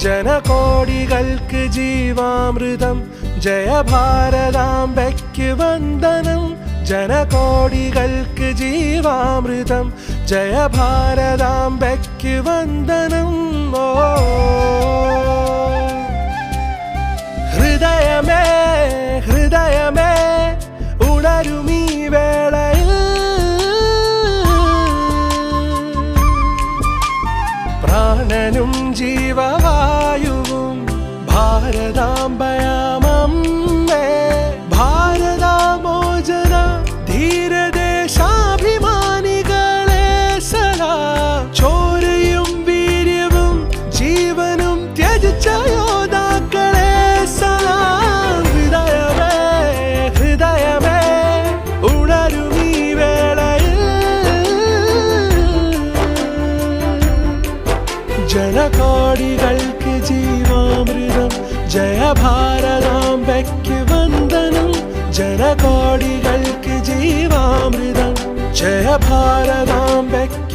ജനകോടികൾക്ക് ജീവാമൃതം ജയ ഭാരതാംബയ്ക്ക് വന്ദനം ജനകോടികൾക്ക് ജീവാമൃതം ജയ ഭാരതാംബയ്ക്ക് വന്ദനം ഓ ഹൃദയമേ ഹൃദയമേ ഉണരുമീ വേളയിൽ പ്രാണനും ജീവവായുവും ഭാരതാംബയാമമ്മേ ഭാരതാമോചന ധീരദേശാഭിമാനികളെ സദാ ചോരയും വീര്യവും ജീവനും ത്യജിച്ച യോദ്ധാക്കളെ സദാ ഹൃദയമേ ഹൃദയമേ ഉണരുമീ വേളയിൽ ജനകോടികൾക്ക് ജീവാമൃതം ജയ ഭാരതാംബയ്ക്ക് വന്ദനം ജനകോടികൾക്ക് ജീവാമൃതം ജയ ഭാരതാംബയ്ക്ക്